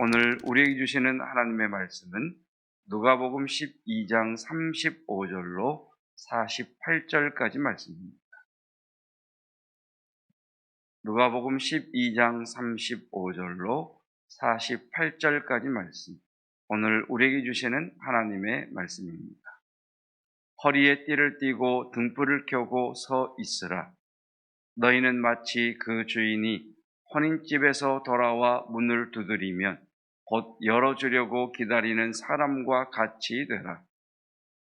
오늘 우리에게 주시는 하나님의 말씀은 누가복음 12장 35절로 48절까지 말씀입니다. 누가복음 12장 35절로 48절까지 말씀. 오늘 우리에게 주시는 하나님의 말씀입니다. 허리에 띠를 띠고 등불을 켜고 서 있으라. 너희는 마치 그 주인이 혼인집에서 돌아와 문을 두드리면 곧 열어주려고 기다리는 사람과 같이 되라.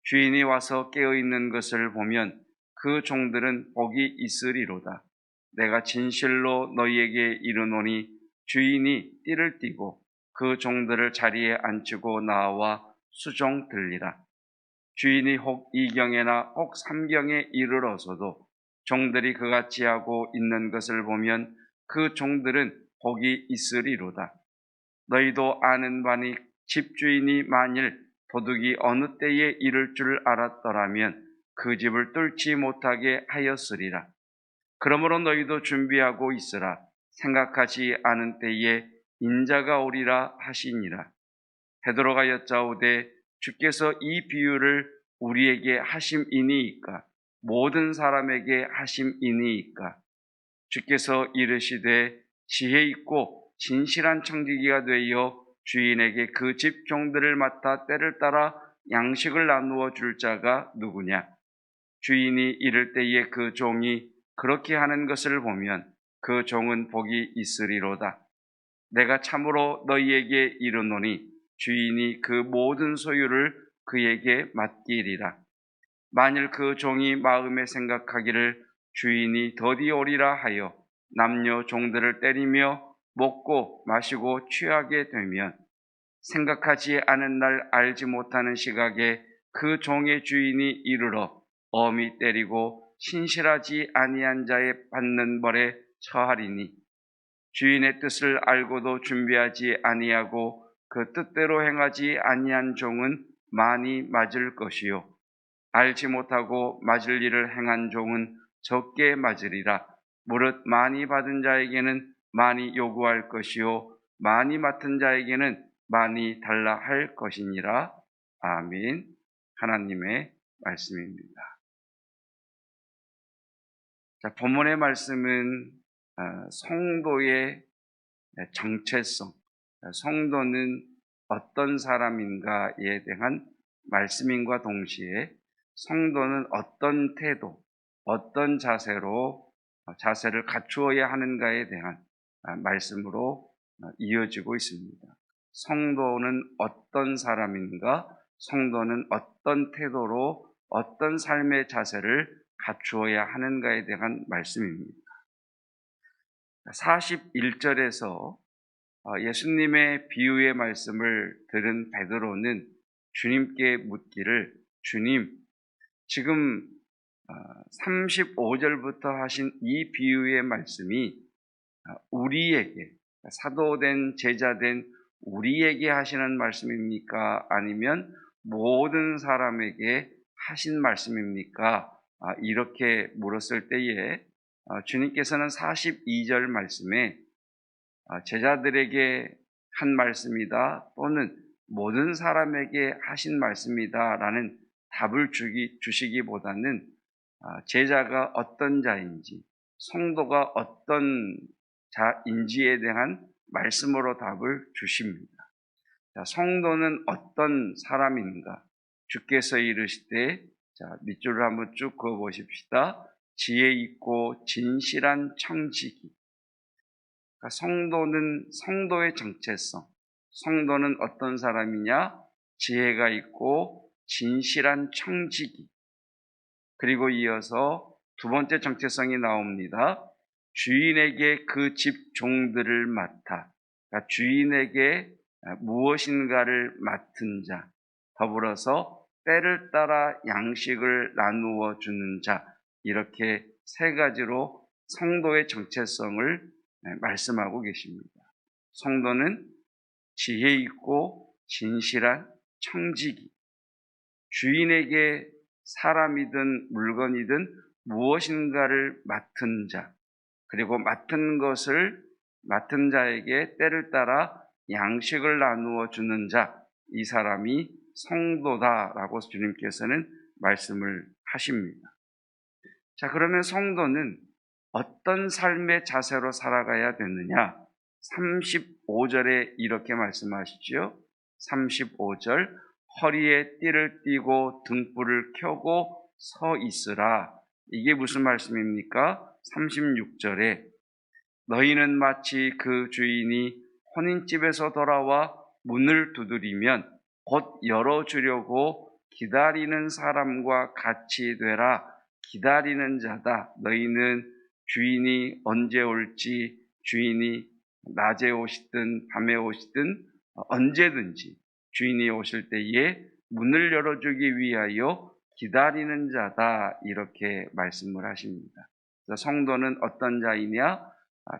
주인이 와서 깨어있는 것을 보면 그 종들은 복이 있으리로다. 내가 진실로 너희에게 이르노니 주인이 띠를 띠고 그 종들을 자리에 앉히고 나와 수종 들리라. 주인이 혹 이경에나 혹 삼경에 이르러서도 종들이 그같이 하고 있는 것을 보면 그 종들은 복이 있으리로다. 너희도 아는 바니 집주인이 만일 도둑이 어느 때에 이를 줄 알았더라면 그 집을 뚫지 못하게 하였으리라. 그러므로 너희도 준비하고 있으라. 생각하지 않은 때에 인자가 오리라 하시니라. 베드로가 여짜오되 주께서 이 비유를 우리에게 하심이니이까 모든 사람에게 하심이니이까. 주께서 이르시되 지혜 있고 진실한 청지기가 되어 주인에게 그 집 종들을 맡아 때를 따라 양식을 나누어 줄 자가 누구냐? 주인이 이를 때에 그 종이 그렇게 하는 것을 보면 그 종은 복이 있으리로다. 내가 참으로 너희에게 이르노니 주인이 그 모든 소유를 그에게 맡기리라. 만일 그 종이 마음에 생각하기를 주인이 더디 오리라 하여 남녀 종들을 때리며 먹고 마시고 취하게 되면 생각하지 않은 날 알지 못하는 시각에 그 종의 주인이 이르러 엄히 때리고 신실하지 아니한 자의 받는 벌에 처하리니 주인의 뜻을 알고도 준비하지 아니하고 그 뜻대로 행하지 아니한 종은 많이 맞을 것이요 알지 못하고 맞을 일을 행한 종은 적게 맞으리라. 무릇 많이 받은 자에게는 많이 요구할 것이요 많이 맡은 자에게는 많이 달라 할 것이니라. 아멘. 하나님의 말씀입니다. 자, 본문의 말씀은 성도의 정체성, 성도는 어떤 사람인가에 대한 말씀인과 동시에 성도는 어떤 태도, 어떤 자세를 갖추어야 하는가에 대한 말씀으로 이어지고 있습니다. 성도는 어떤 사람인가? 성도는 어떤 태도로 어떤 삶의 자세를 갖추어야 하는가에 대한 말씀입니다. 41절에서 예수님의 비유의 말씀을 들은 베드로는 주님께 묻기를 주님, 지금 35절부터 하신 이 비유의 말씀이 우리에게, 사도된 제자된 우리에게 하시는 말씀입니까? 아니면 모든 사람에게 하신 말씀입니까? 이렇게 물었을 때에 주님께서는 42절 말씀에 제자들에게 한 말씀이다 또는 모든 사람에게 하신 말씀이다 라는 답을 주시기보다는 제자가 어떤 자인지 성도가 어떤 자인지에 대한 말씀으로 답을 주십니다. 자, 성도는 어떤 사람인가? 주께서 이르시되, 자, 밑줄을 한번 쭉 그어 보십시다. 지혜 있고 진실한 청지기. 그러니까 성도의 정체성. 성도는 어떤 사람이냐? 지혜가 있고 진실한 청지기. 그리고 이어서 두 번째 정체성이 나옵니다. 주인에게 그 집 종들을 맡아. 그러니까 주인에게 무엇인가를 맡은 자. 더불어서 때를 따라 양식을 나누어 주는 자. 이렇게 세 가지로 성도의 정체성을 말씀하고 계십니다. 성도는 지혜 있고 진실한 청지기. 주인에게 사람이든 물건이든 무엇인가를 맡은 자, 그리고 맡은 것을 맡은 자에게 때를 따라 양식을 나누어 주는 자, 이 사람이 성도다라고 주님께서는 말씀을 하십니다. 자, 그러면 성도는 어떤 삶의 자세로 살아가야 되느냐? 35절에 이렇게 말씀하시죠. 35절, 허리에 띠를 띠고 등불을 켜고 서 있으라. 이게 무슨 말씀입니까? 36절에 너희는 마치 그 주인이 혼인집에서 돌아와 문을 두드리면 곧 열어주려고 기다리는 사람과 같이 되라. 기다리는 자다. 너희는 주인이 언제 올지, 주인이 낮에 오시든 밤에 오시든 언제든지 주인이 오실 때에 문을 열어주기 위하여 기다리는 자다. 이렇게 말씀을 하십니다. 그래서 성도는 어떤 자이냐?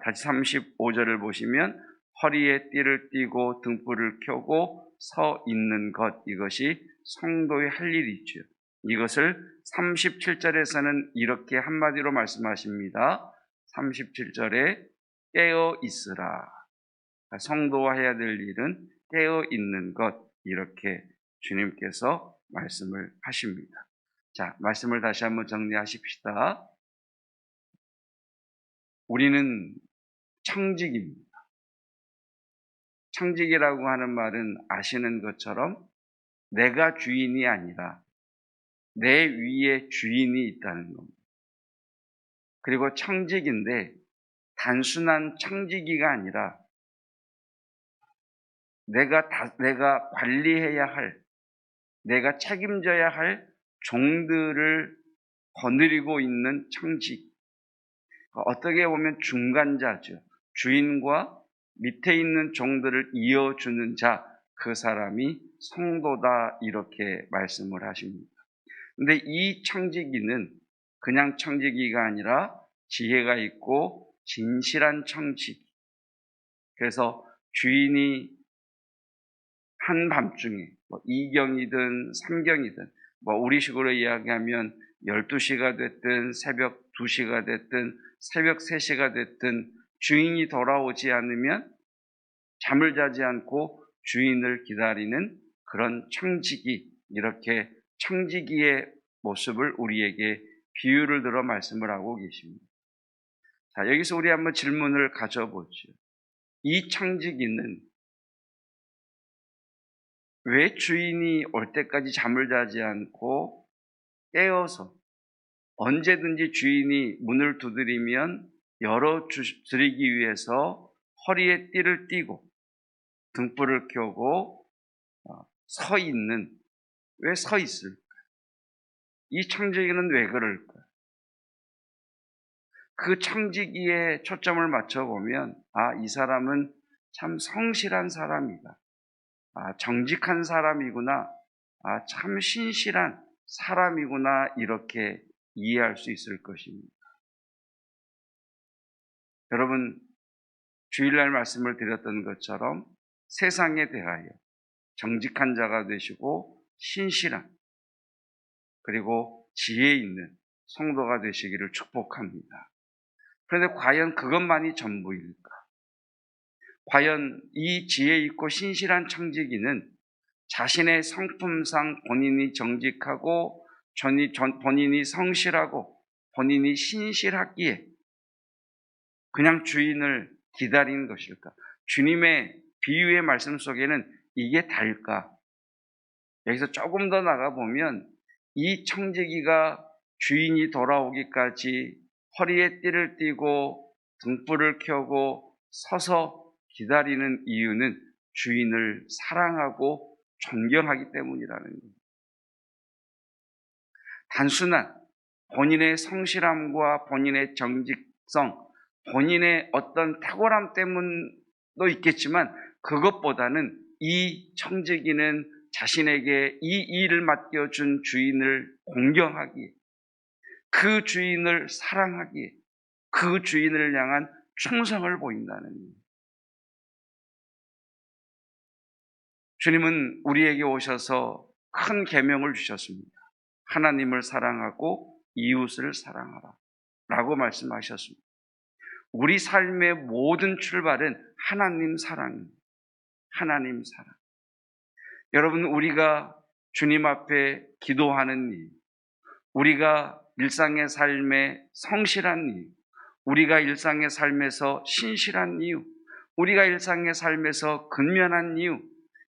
다시 35절을 보시면 허리에 띠를 띠고 등불을 켜고 서 있는 것, 이것이 성도의 할 일이죠. 이것을 37절에서는 이렇게 한마디로 말씀하십니다. 37절에 깨어 있으라. 성도가 해야 될 일은 깨어 있는 것, 이렇게 주님께서 말씀을 하십니다. 자, 말씀을 다시 한번 정리하십시다. 우리는 청직입니다. 청직이라고 하는 말은 아시는 것처럼 내가 주인이 아니라 내 위에 주인이 있다는 겁니다. 그리고 청직인데 단순한 청지기가 아니라 내가 관리해야 할, 내가 책임져야 할 종들을 거느리고 있는 청직. 어떻게 보면 중간자죠. 주인과 밑에 있는 종들을 이어주는 자, 그 사람이 성도다, 이렇게 말씀을 하십니다. 근데 이 청지기는 그냥 청지기가 아니라 지혜가 있고 진실한 청지기. 그래서 주인이 한밤중에 2경이든 3경이든 우리식으로 이야기하면 12시가 됐든 새벽 2시가 됐든 새벽 3시가 됐든 주인이 돌아오지 않으면 잠을 자지 않고 주인을 기다리는 그런 청지기, 이렇게 청지기의 모습을 우리에게 비유를 들어 말씀을 하고 계십니다. 자, 여기서 우리 한번 질문을 가져보죠. 이 청지기는 왜 주인이 올 때까지 잠을 자지 않고 깨어서 언제든지 주인이 문을 두드리면 열어드리기 위해서 허리에 띠를 띠고 등불을 켜고 왜 서 있을까? 이 청지기는 왜 그럴까? 그 청지기에 초점을 맞춰보면 이 사람은 참 성실한 사람이다. 정직한 사람이구나. 참 신실한 사람이구나. 이렇게 이해할 수 있을 것입니다. 여러분, 주일날 말씀을 드렸던 것처럼 세상에 대하여 정직한 자가 되시고 신실한, 그리고 지혜 있는 성도가 되시기를 축복합니다. 그런데 과연 그것만이 전부일까? 과연 이 지혜 있고 신실한 청지기는 자신의 성품상 본인이 정직하고 본인이 성실하고 본인이 신실하기에 그냥 주인을 기다리는 것일까? 주님의 비유의 말씀 속에는 이게 다일까? 여기서 조금 더 나가보면 이 청지기가 주인이 돌아오기까지 허리에 띠를 띠고 등불을 켜고 서서 기다리는 이유는 주인을 사랑하고 존경하기 때문이라는 거예요. 단순한 본인의 성실함과 본인의 정직성, 본인의 어떤 탁월함 때문도 있겠지만 그것보다는 이 청지기는 자신에게 이 일을 맡겨준 주인을 공경하기에, 그 주인을 사랑하기에, 그 주인을 향한 충성을 보인다는 거예요. 주님은 우리에게 오셔서 큰 계명을 주셨습니다. 하나님을 사랑하고 이웃을 사랑하라 라고 말씀하셨습니다. 우리 삶의 모든 출발은 하나님 사랑입니다. 하나님 사랑. 여러분, 우리가 주님 앞에 기도하는 일, 우리가 일상의 삶에 성실한 이유, 우리가 일상의 삶에서 신실한 이유, 우리가 일상의 삶에서 근면한 이유,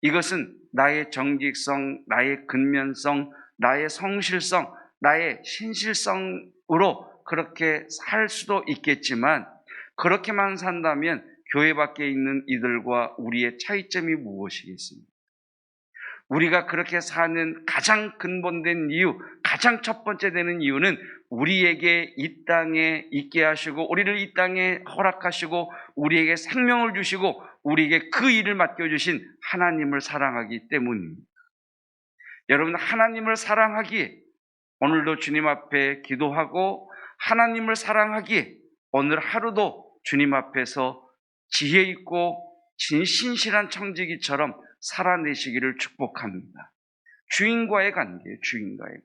이것은 나의 정직성, 나의 근면성, 나의 성실성, 나의 신실성으로 그렇게 살 수도 있겠지만, 그렇게만 산다면 교회 밖에 있는 이들과 우리의 차이점이 무엇이겠습니까? 우리가 그렇게 사는 가장 근본된 이유, 가장 첫 번째 되는 이유는 우리에게 이 땅에 있게 하시고, 우리를 이 땅에 허락하시고, 우리에게 생명을 주시고, 우리에게 그 일을 맡겨주신 하나님을 사랑하기 때문입니다. 여러분, 하나님을 사랑하기에 오늘도 주님 앞에 기도하고, 하나님을 사랑하기에 오늘 하루도 주님 앞에서 지혜 있고 신실한 청지기처럼 살아내시기를 축복합니다. 주인과의 관계예요, 주인과의.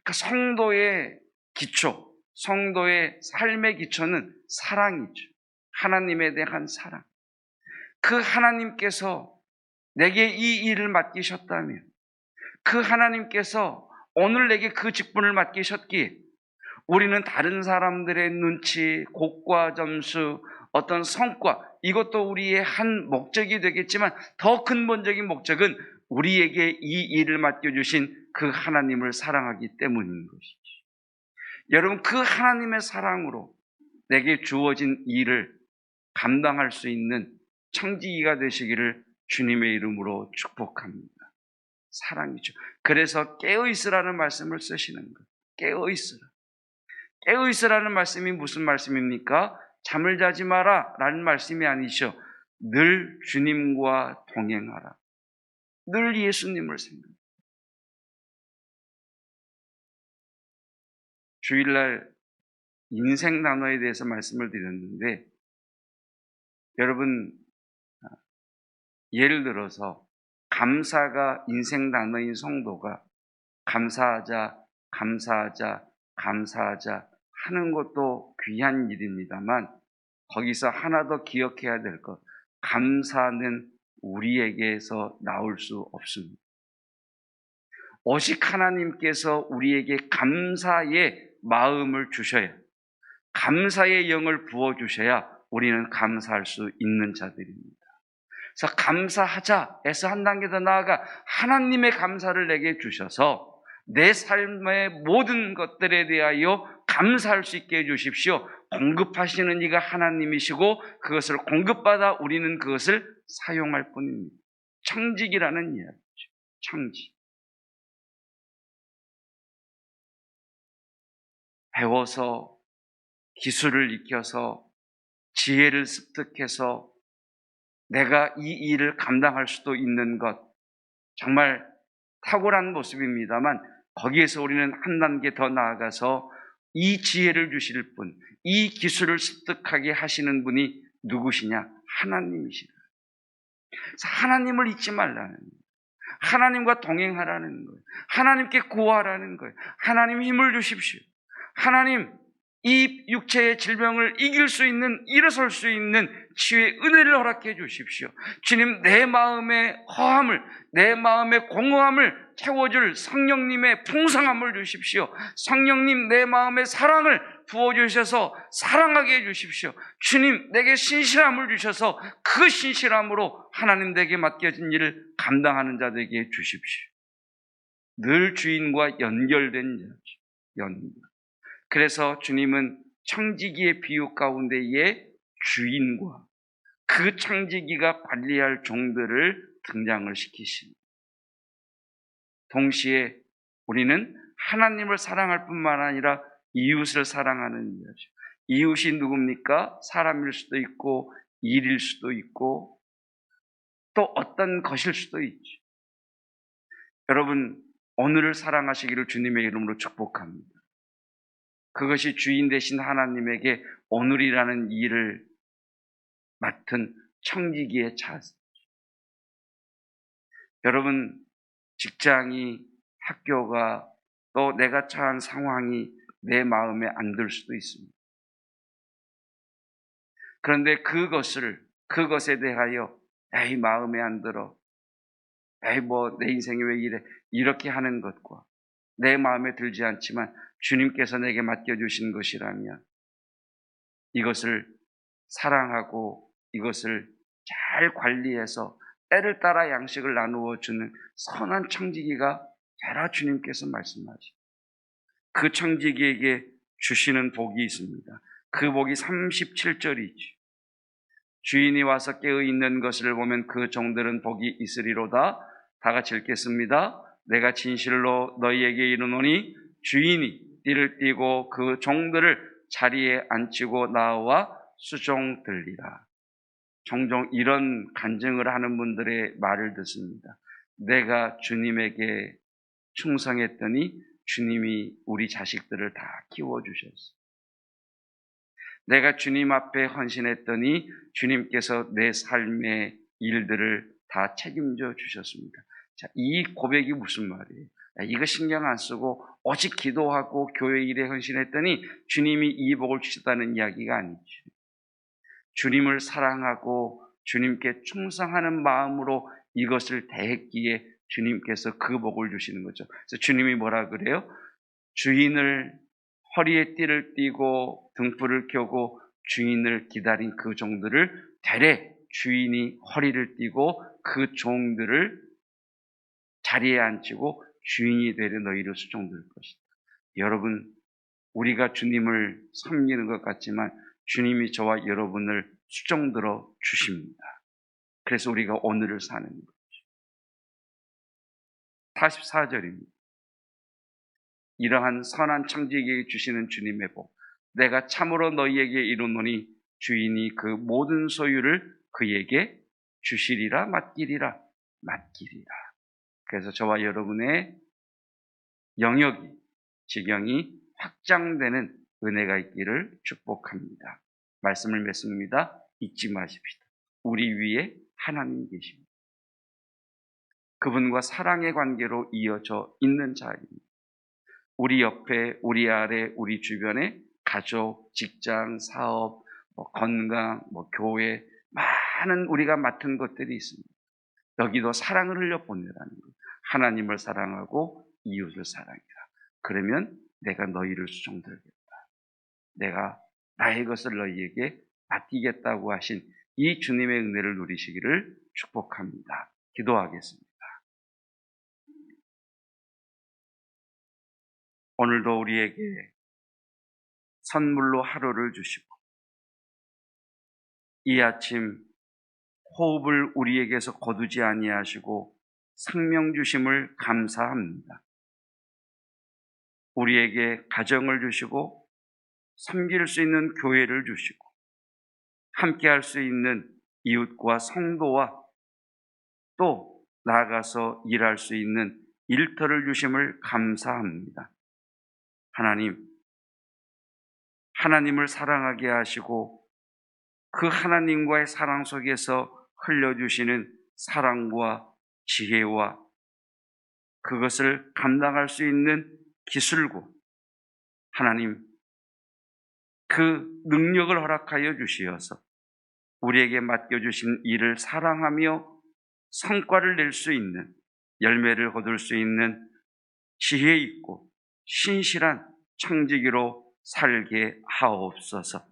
그 성도의 기초, 성도의 삶의 기초는 사랑이죠. 하나님에 대한 사랑. 그 하나님께서 내게 이 일을 맡기셨다면, 그 하나님께서 오늘 내게 그 직분을 맡기셨기에 우리는 다른 사람들의 눈치, 고과 점수, 어떤 성과, 이것도 우리의 한 목적이 되겠지만 더 근본적인 목적은 우리에게 이 일을 맡겨주신 그 하나님을 사랑하기 때문인 것이죠. 여러분, 그 하나님의 사랑으로 내게 주어진 일을 감당할 수 있는 청지기가 되시기를 주님의 이름으로 축복합니다. 사랑이죠. 그래서 깨어있으라는 말씀을 쓰시는 거예요. 깨어있으라. 깨어있으라는 말씀이 무슨 말씀입니까? 잠을 자지 마라 라는 말씀이 아니죠. 늘 주님과 동행하라. 늘 예수님을 생각하라. 주일날 인생 단어에 대해서 말씀을 드렸는데, 여러분, 예를 들어서 감사가 인생 단어인 성도가 감사하자, 감사하자, 감사하자 하는 것도 귀한 일입니다만, 거기서 하나 더 기억해야 될 것, 감사는 우리에게서 나올 수 없습니다. 오직 하나님께서 우리에게 감사의 마음을 주셔야, 감사의 영을 부어주셔야 우리는 감사할 수 있는 자들입니다. 그래서 감사하자 해서 한 단계 더 나아가 하나님의 감사를 내게 주셔서 내 삶의 모든 것들에 대하여 감사할 수 있게 해주십시오. 공급하시는 이가 하나님이시고 그것을 공급받아 우리는 그것을 사용할 뿐입니다. 청직이라는 이야기죠. 청직. 배워서 기술을 익혀서 지혜를 습득해서 내가 이 일을 감당할 수도 있는 것, 정말 탁월한 모습입니다만, 거기에서 우리는 한 단계 더 나아가서 이 지혜를 주실 분, 이 기술을 습득하게 하시는 분이 누구시냐? 하나님이시다. 그래서 하나님을 잊지 말라는 거예요. 하나님과 동행하라는 거예요. 하나님께 구하라는 거예요. 하나님 힘을 주십시오. 하나님, 이 육체의 질병을 이길 수 있는, 일어설 수 있는 치유의 은혜를 허락해 주십시오. 주님, 내 마음의 허함을, 내 마음의 공허함을 채워줄 성령님의 풍성함을 주십시오. 성령님, 내 마음의 사랑을 부어주셔서 사랑하게 해주십시오. 주님, 내게 신실함을 주셔서 그 신실함으로 하나님 내게 맡겨진 일을 감당하는 자 되게 해주십시오. 늘 주인과 연결된 자죠. 연결. 그래서 주님은 청지기의 비유 가운데에 주인과 그 청지기가 관리할 종들을 등장을 시키십니다. 동시에 우리는 하나님을 사랑할 뿐만 아니라 이웃을 사랑하는 자죠. 이웃이 누굽니까? 사람일 수도 있고 일일 수도 있고 또 어떤 것일 수도 있죠. 여러분, 오늘을 사랑하시기를 주님의 이름으로 축복합니다. 그것이 주인 되신 하나님에게 오늘이라는 일을 맡은 청지기의 자세. 여러분, 직장이, 학교가, 또 내가 처한 상황이 내 마음에 안 들 수도 있습니다. 그런데 그것에 대하여 에이, 마음에 안 들어. 에이, 내 인생이 왜 이래. 이렇게 하는 것과 내 마음에 들지 않지만 주님께서 내게 맡겨주신 것이라면 이것을 사랑하고 이것을 잘 관리해서 때를 따라 양식을 나누어 주는 선한 청지기가 되라 주님께서 말씀하시고, 그 청지기에게 주시는 복이 있습니다. 그 복이 37절이죠. 주인이 와서 깨어 있는 것을 보면 그 종들은 복이 있으리로다. 다 같이 읽겠습니다. 내가 진실로 너희에게 이르노니 주인이 띠를 띠고 그 종들을 자리에 앉히고 나와 수종들리라. 종종 이런 간증을 하는 분들의 말을 듣습니다. 내가 주님에게 충성했더니 주님이 우리 자식들을 다 키워주셨어. 내가 주님 앞에 헌신했더니 주님께서 내 삶의 일들을 다 책임져 주셨습니다. 자, 이 고백이 무슨 말이에요? 이거 신경 안 쓰고 오직 기도하고 교회 일에 헌신했더니 주님이 이 복을 주셨다는 이야기가 아니죠. 주님을 사랑하고 주님께 충성하는 마음으로 이것을 대했기에 주님께서 그 복을 주시는 거죠. 그래서 주님이 뭐라 그래요? 주인을 허리에 띠를 띠고 등불을 켜고 주인을 기다린 그 종들을 되레 주인이 허리를 띠고 그 종들을 자리에 앉히고 주인이 되려 너희를 수종들 것이다. 여러분, 우리가 주님을 섬기는 것 같지만 주님이 저와 여러분을 수종들어 주십니다. 그래서 우리가 오늘을 사는 거죠. 44절입니다. 이러한 선한 청지기에게 주시는 주님의 복, 내가 참으로 너희에게 이르노니 주인이 그 모든 소유를 그에게 주시리라. 맡기리라. 그래서 저와 여러분의 영역이, 지경이 확장되는 은혜가 있기를 축복합니다. 말씀을 맺습니다. 잊지 마십시다. 우리 위에 하나님 계십니다. 그분과 사랑의 관계로 이어져 있는 자입니다. 우리 옆에, 우리 아래, 우리 주변에 가족, 직장, 사업, 건강, 교회, 많은 우리가 맡은 것들이 있습니다. 여기도 사랑을 흘려보내라는 것. 하나님을 사랑하고 이웃을 사랑해라. 그러면 내가 너희를 수종들겠다. 내가 나의 것을 너희에게 맡기겠다고 하신 이 주님의 은혜를 누리시기를 축복합니다. 기도하겠습니다. 오늘도 우리에게 선물로 하루를 주시고 이 아침 호흡을 우리에게서 거두지 아니하시고 생명 주심을 감사합니다. 우리에게 가정을 주시고 섬길 수 있는 교회를 주시고 함께 할 수 있는 이웃과 성도와 또 나아가서 일할 수 있는 일터를 주심을 감사합니다. 하나님을 사랑하게 하시고 그 하나님과의 사랑 속에서 흘려주시는 사랑과 지혜와 그것을 감당할 수 있는 기술고 하나님 그 능력을 허락하여 주시어서 우리에게 맡겨주신 일을 사랑하며 성과를 낼 수 있는, 열매를 거둘 수 있는 지혜 있고 신실한 청지기로 살게 하옵소서.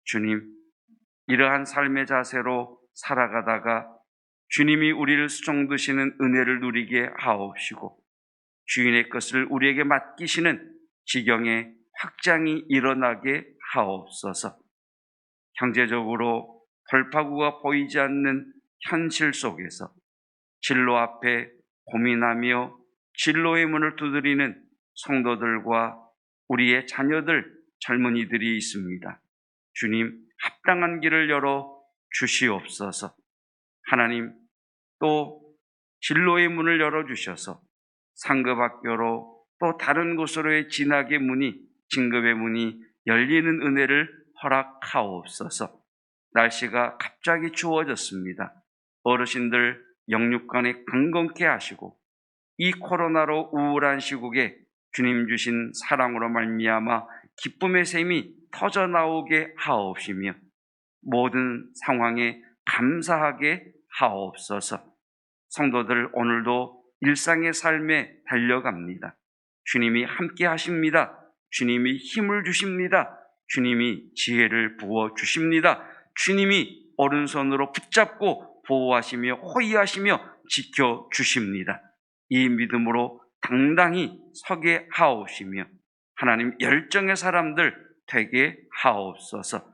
주님, 이러한 삶의 자세로 살아가다가 주님이 우리를 수종드시는 은혜를 누리게 하옵시고 주인의 것을 우리에게 맡기시는 지경의 확장이 일어나게 하옵소서. 경제적으로 돌파구가 보이지 않는 현실 속에서 진로 앞에 고민하며 진로의 문을 두드리는 성도들과 우리의 자녀들, 젊은이들이 있습니다. 주님, 합당한 길을 열어 주시옵소서. 하나님, 또 진로의 문을 열어주셔서 상급학교로 또 다른 곳으로의 진학의 문이, 진급의 문이 열리는 은혜를 허락하옵소서. 날씨가 갑자기 추워졌습니다. 어르신들 영육간에 강건케 하시고 이 코로나로 우울한 시국에 주님 주신 사랑으로 말미암아 기쁨의 샘이 터져나오게 하옵시며 모든 상황에 감사하게 하옵소서. 성도들, 오늘도 일상의 삶에 달려갑니다. 주님이 함께 하십니다. 주님이 힘을 주십니다. 주님이 지혜를 부어 주십니다. 주님이 오른손으로 붙잡고 보호하시며 호위하시며 지켜 주십니다. 이 믿음으로 당당히 서게 하옵시며 하나님 열정의 사람들 되게 하옵소서.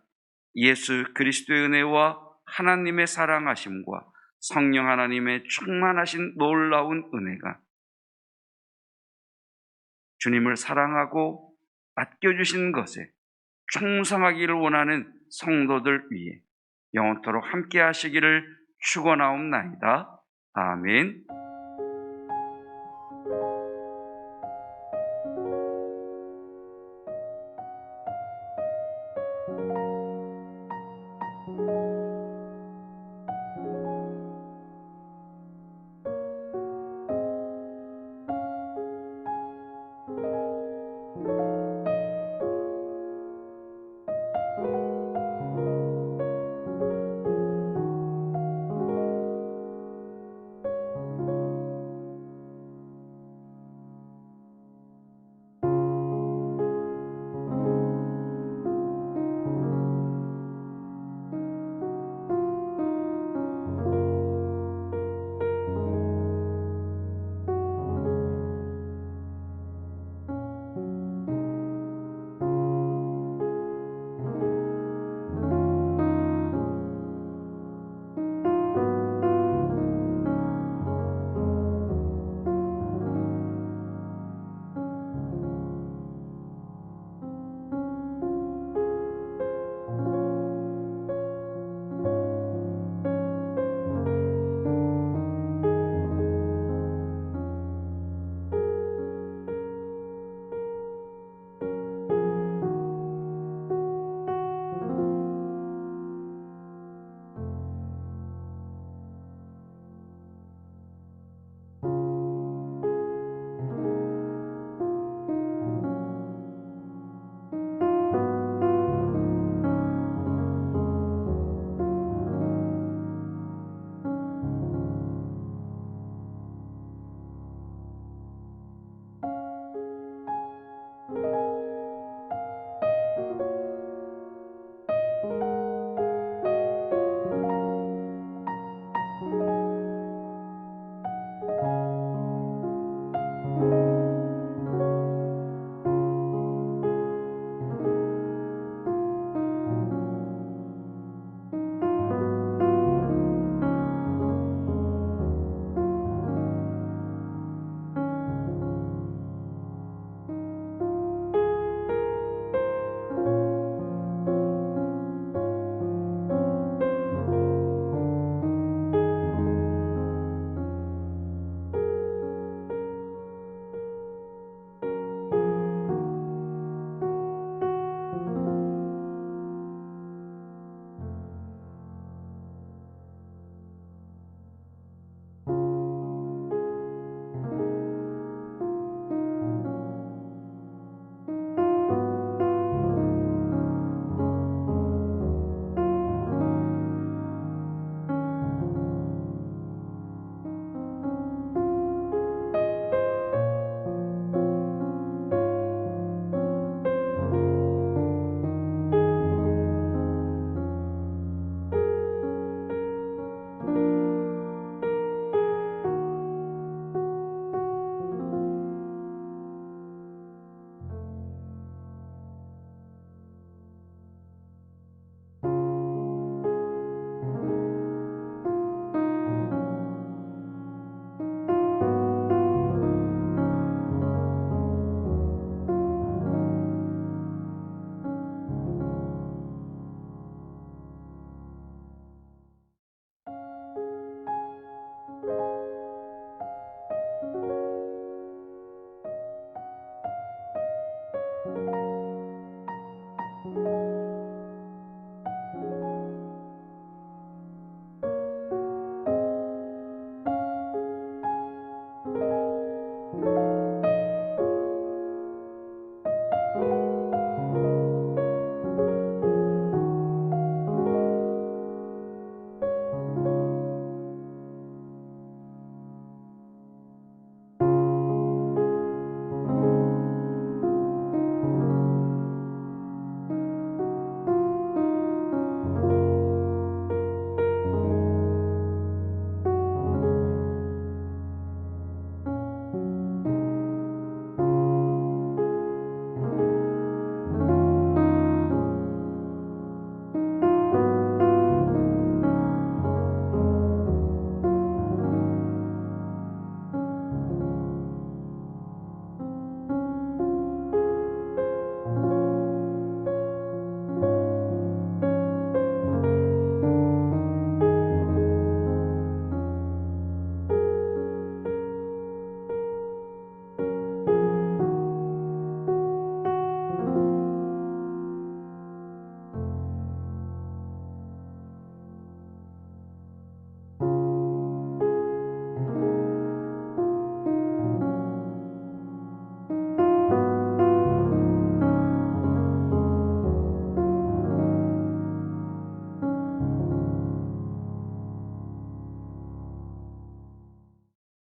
예수 그리스도의 은혜와 하나님의 사랑하심과 성령 하나님의 충만하신 놀라운 은혜가 주님을 사랑하고 맡겨주신 것에 충성하기를 원하는 성도들 위해 영원토록 함께 하시기를 축원하옵나이다. 아멘.